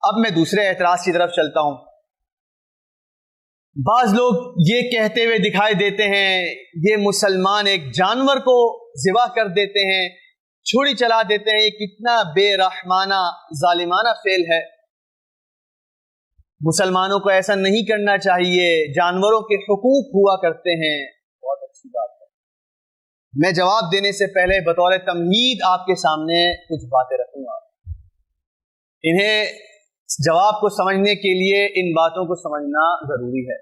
اب میں دوسرے اعتراض کی طرف چلتا ہوں. بعض لوگ یہ کہتے ہوئے دکھائی دیتے ہیں یہ مسلمان ایک جانور کو ذبح کر دیتے ہیں, چھری چلا دیتے ہیں, یہ کتنا بے رحمانہ ظالمانہ فعل ہے. مسلمانوں کو ایسا نہیں کرنا چاہیے, جانوروں کے حقوق ہوا کرتے ہیں. بہت اچھی بات ہے. میں جواب دینے سے پہلے بطور تمہید آپ کے سامنے کچھ باتیں رکھوں گا. انہیں جواب کو سمجھنے کے لیے ان باتوں کو سمجھنا ضروری ہے.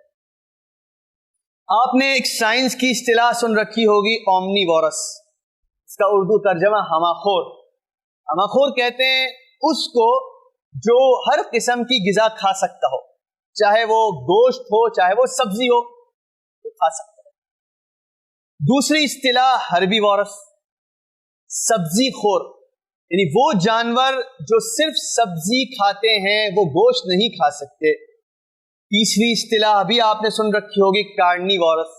آپ نے ایک سائنس کی اصطلاح سن رکھی ہوگی, اومنی وارس. اس کا اردو ترجمہ ہمہ خور. ہمہ خور کہتے ہیں اس کو جو ہر قسم کی غذا کھا سکتا ہو, چاہے وہ گوشت ہو چاہے وہ سبزی ہو, تو کھا سکتا ہے. دوسری اصطلاح ہربی وارس, سبزی خور, یعنی وہ جانور جو صرف سبزی کھاتے ہیں وہ گوشت نہیں کھا سکتے. تیسری اصطلاح بھی آپ نے سن رکھی ہوگی, کارنی وارس.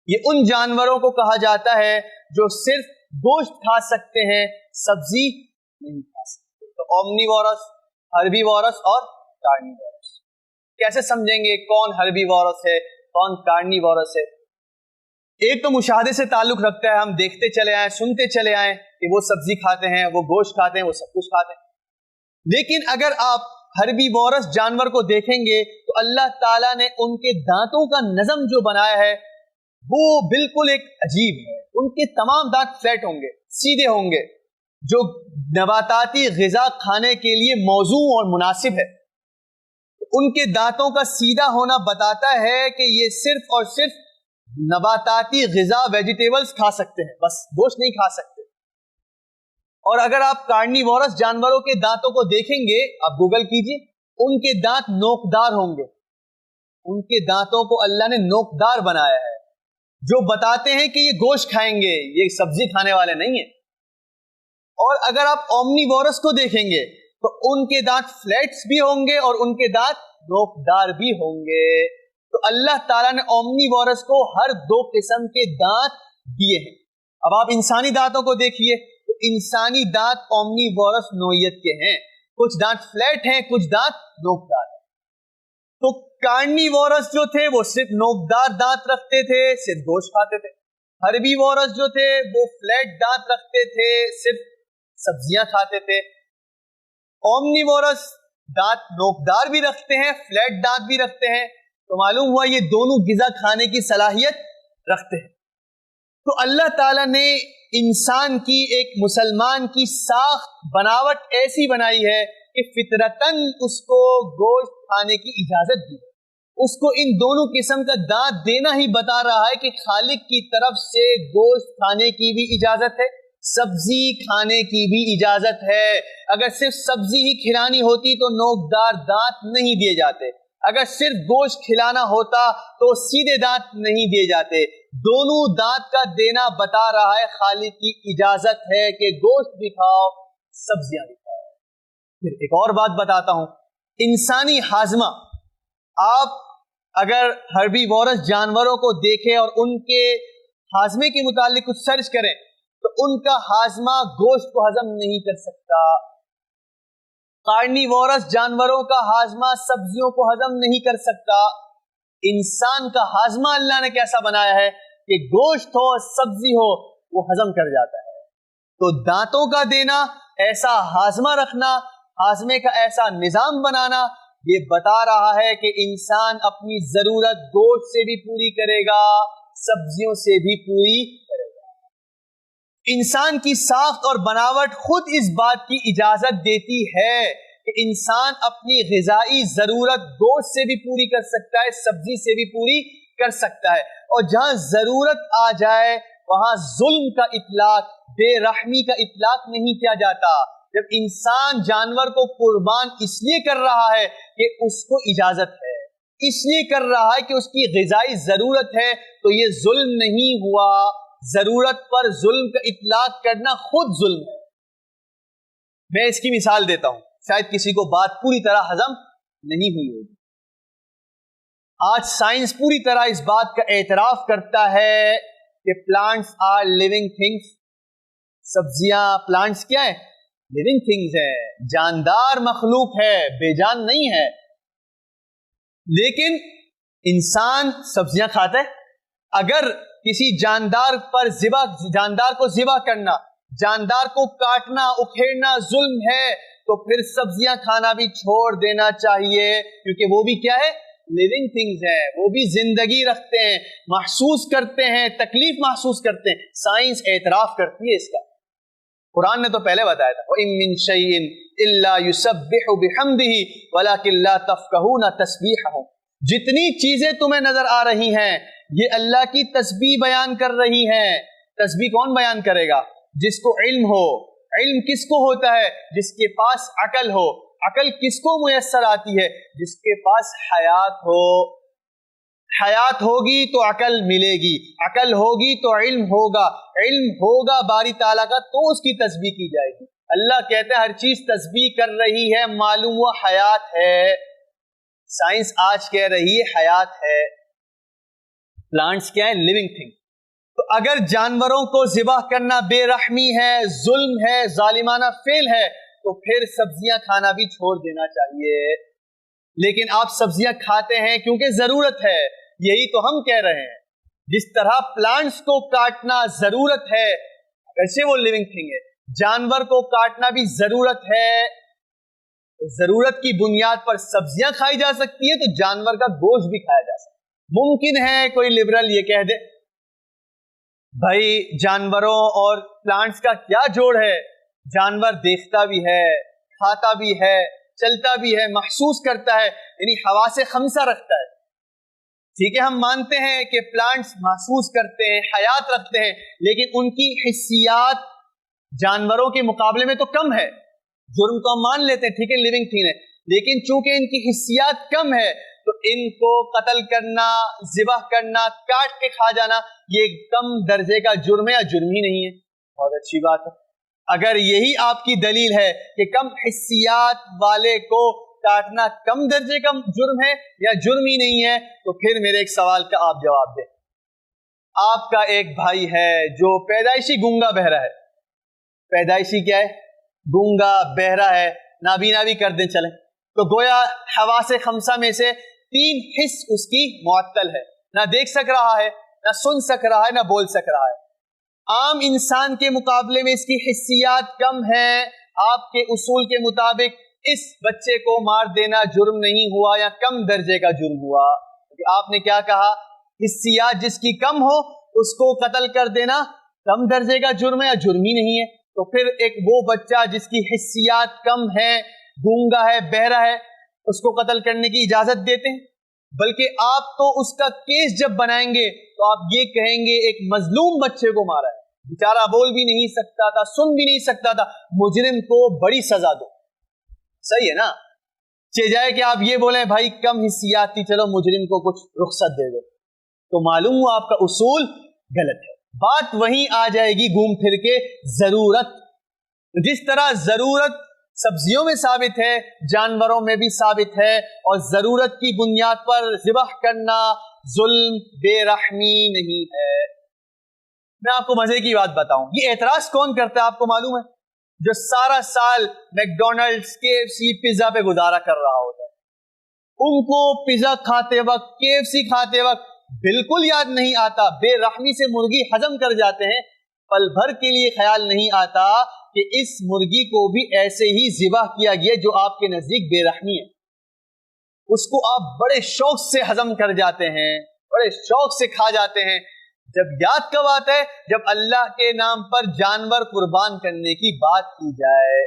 یہ ان جانوروں کو کہا جاتا ہے جو صرف گوشت کھا سکتے ہیں, سبزی نہیں کھا سکتے. تو اومنی وارس, ہربی وارس اور کارنی وارس. کیسے سمجھیں گے کون ہربی وارس ہے کون کارنی وارس ہے؟ ایک تو مشاہدے سے تعلق رکھتا ہے, ہم دیکھتے چلے آئیں سنتے چلے آئیں کہ وہ سبزی کھاتے ہیں, وہ گوشت کھاتے ہیں, وہ سب کچھ کھاتے ہیں. لیکن اگر آپ ہربی وارس جانور کو دیکھیں گے تو اللہ تعالیٰ نے ان کے دانتوں کا نظم جو بنایا ہے وہ بالکل ایک عجیب ہے. ان کے تمام دانت فلیٹ ہوں گے, سیدھے ہوں گے, جو نباتاتی غذا کھانے کے لیے موزوں اور مناسب ہے. ان کے دانتوں کا سیدھا ہونا بتاتا ہے کہ یہ صرف اور صرف نباتاتی غذا ویجیٹیبلز کھا سکتے ہیں, بس گوشت نہیں کھا سکتے. اور اگر آپ کارنی وارس جانوروں کے دانتوں کو دیکھیں گے, آپ گوگل کیجئے, ان کے دانت نوکدار ہوں گے. ان کے دانتوں کو اللہ نے نوکدار بنایا ہے, جو بتاتے ہیں کہ یہ گوشت کھائیں گے, یہ سبزی کھانے والے نہیں ہیں. اور اگر آپ اومنی وارس کو دیکھیں گے تو ان کے دانت فلیٹس بھی ہوں گے اور ان کے دانت نوکدار بھی ہوں گے. تو اللہ تعالیٰ نے اومنی وارس کو ہر دو قسم کے دانت دیے ہیں. اب آپ انسانی دانتوں کو دیکھیے, تو انسانی دانت اومنی وارس نوعیت کے ہیں, کچھ دانت فلیٹ ہیں, کچھ دانت نوکدار ہیں. تو کارنی وارس جو تھے وہ صرف نوکدار دانت رکھتے تھے, صرف گوشت کھاتے تھے. ہربی وارس جو تھے وہ فلیٹ دانت رکھتے تھے, صرف سبزیاں کھاتے تھے. اومنی وارس دانت نوکدار بھی رکھتے ہیں, فلیٹ دانت بھی رکھتے ہیں. تو معلوم ہوا یہ دونوں غذا کھانے کی صلاحیت رکھتے ہیں. تو اللہ تعالیٰ نے انسان کی, ایک مسلمان کی ساخت بناوٹ ایسی بنائی ہے کہ فطرتاً اس کو گوشت کھانے کی اجازت دی. اس کو ان دونوں قسم کا دانت دینا ہی بتا رہا ہے کہ خالق کی طرف سے گوشت کھانے کی بھی اجازت ہے, سبزی کھانے کی بھی اجازت ہے. اگر صرف سبزی ہی کھلانی ہوتی تو نوکدار دانت نہیں دیے جاتے, اگر صرف گوشت کھلانا ہوتا تو سیدھے دانت نہیں دیے جاتے. دونوں دانت کا دینا بتا رہا ہے خالق کی اجازت ہے کہ گوشت بھی کھاؤ سبزیاں بھی کھاؤ. پھر ایک اور بات بتاتا ہوں, انسانی ہاضمہ, آپ اگر ہربی وارس جانوروں کو دیکھیں اور ان کے ہاضمے کے متعلق کچھ سرچ کریں تو ان کا ہاضمہ گوشت کو ہضم نہیں کر سکتا. کارنی وارس جانوروں کا ہاضمہ سبزیوں کو ہضم نہیں کر سکتا. انسان کا ہاضمہ اللہ نے کیسا بنایا ہے کہ گوشت ہو سبزی ہو وہ ہضم کر جاتا ہے. تو دانتوں کا دینا, ایسا ہاضمہ رکھنا, ہاضمے کا ایسا نظام بنانا, یہ بتا رہا ہے کہ انسان اپنی ضرورت گوشت سے بھی پوری کرے گا, سبزیوں سے بھی پوری کرے گا. انسان کی ساخت اور بناوٹ خود اس بات کی اجازت دیتی ہے کہ انسان اپنی غذائی ضرورت گوشت سے بھی پوری کر سکتا ہے, سبزی سے بھی پوری کر سکتا ہے. اور جہاں ضرورت آ جائے وہاں ظلم کا اطلاق, بے رحمی کا اطلاق نہیں کیا جاتا. جب انسان جانور کو قربان اس لیے کر رہا ہے کہ اس کو اجازت ہے, اس لیے کر رہا ہے کہ اس کی غذائی ضرورت ہے, تو یہ ظلم نہیں ہوا. ضرورت پر ظلم کا اطلاق کرنا خود ظلم ہے. میں اس کی مثال دیتا ہوں, شاید کسی کو بات پوری طرح ہضم نہیں ہوئی ہوگی. آج سائنس پوری طرح اس بات کا اعتراف کرتا ہے کہ پلانٹس آر لیونگ تھنگس. سبزیاں, پلانٹس کیا ہے؟ living things ہے, جاندار مخلوق ہے, بے جان نہیں ہے. لیکن انسان سبزیاں کھاتا ہے. اگر کسی جاندار کو ذبح کرنا, جاندار کو کاٹنا, اکھیڑنا ظلم ہے, تو پھر سبزیاں کھانا بھی چھوڑ دینا چاہیے, کیونکہ وہ بھی کیا ہے, living things ہے, وہ بھی زندگی رکھتے ہیں, محسوس کرتے ہیں, تکلیف محسوس کرتے ہیں. سائنس اعتراف کرتی ہے اس کا. قرآن نے تو پہلے بتایا تھا وَإِن مِّن شَيْءٍ إِلَّا يُسَبِّحُ بِحَمْدِهِ وَلَكِن لَّا تَفْقَهُونَ تَسْبِيحَهُمْ. جتنی چیزیں تمہیں نظر آ رہی ہیں یہ اللہ کی تسبیح بیان کر رہی ہیں. تسبیح کون بیان کرے گا؟ جس کو علم ہو. علم کس کو ہوتا ہے؟ جس کے پاس عقل ہو. عقل کس کو میسر آتی ہے؟ جس کے پاس حیات ہو. حیات ہوگی تو عقل ملے گی, عقل ہوگی تو علم ہوگا, علم ہوگا باری تعالیٰ کا تو اس کی تسبیح کی جائے گی. اللہ کہتا ہے ہر چیز تسبیح کر رہی ہے, معلوم وہ حیات ہے. سائنس آج کہہ رہی ہے حیات ہے. پلانٹس کیا ہے؟ Living thing. تو اگر جانوروں کو ذبح کرنا بے رحمی ہے, ظلم ہے, ظالمانہ فعل ہے, تو پھر سبزیاں کھانا بھی چھوڑ دینا چاہیے. لیکن آپ سبزیاں کھاتے ہیں کیونکہ ضرورت ہے. یہی تو ہم کہہ رہے ہیں. جس طرح پلانٹس کو کاٹنا ضرورت ہے, ویسے وہ لیونگ تھنگ ہے, جانور کو کاٹنا بھی ضرورت ہے. ضرورت کی بنیاد پر سبزیاں کھائی جا سکتی ہیں تو جانور کا گوشت بھی کھایا جا سکتا ہے. ممکن ہے کوئی لبرل یہ کہہ دے بھائی جانوروں اور پلانٹس کا کیا جوڑ ہے, جانور دیکھتا بھی ہے, کھاتا بھی ہے, چلتا بھی ہے, محسوس کرتا ہے, یعنی حواس خمسہ رکھتا ہے. ٹھیک ہے, ہم مانتے ہیں کہ پلانٹس محسوس کرتے ہیں, حیات رکھتے ہیں, لیکن ان کی حسیات جانوروں کے مقابلے میں تو کم ہے. جرم تو ہم مان لیتے ہیں, ٹھیک ہے لیونگ تھنگ ہے, لیکن چونکہ ان کی حسیات کم ہے تو ان کو قتل کرنا, ذبح کرنا, کاٹ کے کھا جانا یہ کم درجے کا جرم ہے یا جرم ہی نہیں ہے. بہت اچھی بات ہے. اگر یہی آپ کی دلیل ہے کہ کم حسیات والے کو کاٹنا کم درجے کا جرم ہے یا جرم ہی نہیں ہے, تو پھر میرے ایک سوال کا آپ جواب دیں. آپ کا ایک بھائی ہے جو پیدائشی گونگا بہرا ہے. پیدائشی کیا ہے؟ گونگا بہرا ہے, نابینا بھی کر دیں چلیں, تو گویا حواس خمسہ میں سے 3 حص اس کی معطل ہے, نہ دیکھ سک رہا ہے, نہ سن سک رہا ہے, نہ بول سک رہا ہے. عام انسان کے مقابلے میں اس کی حسیات کم ہیں. آپ کے اصول کے مطابق اس بچے کو مار دینا جرم نہیں ہوا یا کم درجے کا جرم ہوا, کیونکہ آپ نے کیا کہا, حسیات جس کی کم ہو اس کو قتل کر دینا کم درجے کا جرم ہے یا جرم ہی نہیں ہے. تو پھر ایک وہ بچہ جس کی حسیات کم ہے, گونگا ہے, بہرا ہے, اس کو قتل کرنے کی اجازت دیتے ہیں. بلکہ آپ تو اس کا کیس جب بنائیں گے تو آپ یہ کہیں گے ایک مظلوم بچے کو مارا ہے, بیچارہ بول بھی نہیں سکتا تھا, سن بھی نہیں سکتا تھا, مجرم کو بڑی سزا دو. صحیح ہے نا؟ چہ جائے کہ آپ یہ بولیں بھائی کم حسیات تھی, چلو مجرم کو کچھ رخصت دے دو, تو معلوم ہوا آپ کا اصول غلط ہے. بات وہیں آ جائے گی گھوم پھر کے ضرورت. جس طرح ضرورت سبزیوں میں ثابت ہے, جانوروں میں بھی ثابت ہے, اور ضرورت کی بنیاد پر ذبح کرنا ظلم, بے رحمی نہیں ہے. میں آپ کو مزے کی بات بتاؤں, یہ اعتراض کون کرتا ہے آپ کو معلوم ہے؟ جو سارا سال میکڈونلڈز, KFC, پیزا پہ گزارا کر رہا ہوتا ہے. ان کو پیزا کھاتے وقت, KFC کھاتے وقت بالکل یاد نہیں آتا, بے رحمی سے مرغی ہضم کر جاتے ہیں, پل بھر کے لیے خیال نہیں آتا کہ اس مرغی کو بھی ایسے ہی ذبح کیا گیا جو آپ کے نزدیک بے رحمی ہے. اس کو آپ بڑے شوق سے ہضم کر جاتے ہیں, بڑے شوق سے کھا جاتے ہیں. جب یاد کب آتا ہے؟ جب اللہ کے نام پر جانور قربان کرنے کی بات کی جائے.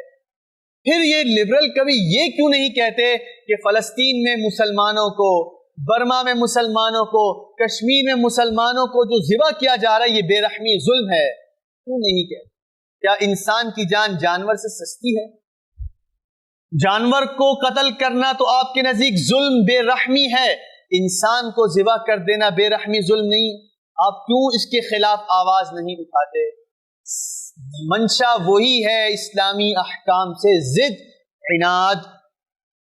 پھر یہ لبرل کبھی یہ کیوں نہیں کہتے کہ فلسطین میں مسلمانوں کو, برما میں مسلمانوں کو, کشمیر میں مسلمانوں کو جو ذبح کیا جا رہا ہے یہ بے رحمی ظلم ہے؟ کیوں نہیں کہتے؟ کیا انسان کی جان جانور سے سستی ہے؟ جانور کو قتل کرنا تو آپ کے نزدیک ظلم, بے رحمی ہے, انسان کو ذبح کر دینا بے رحمی ظلم نہیں. آپ کیوں اس کے خلاف آواز نہیں اٹھاتے؟ منشا وہی ہے, اسلامی احکام سے ضد, عناد.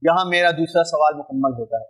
یہاں میرا دوسرا سوال مکمل ہوتا ہے.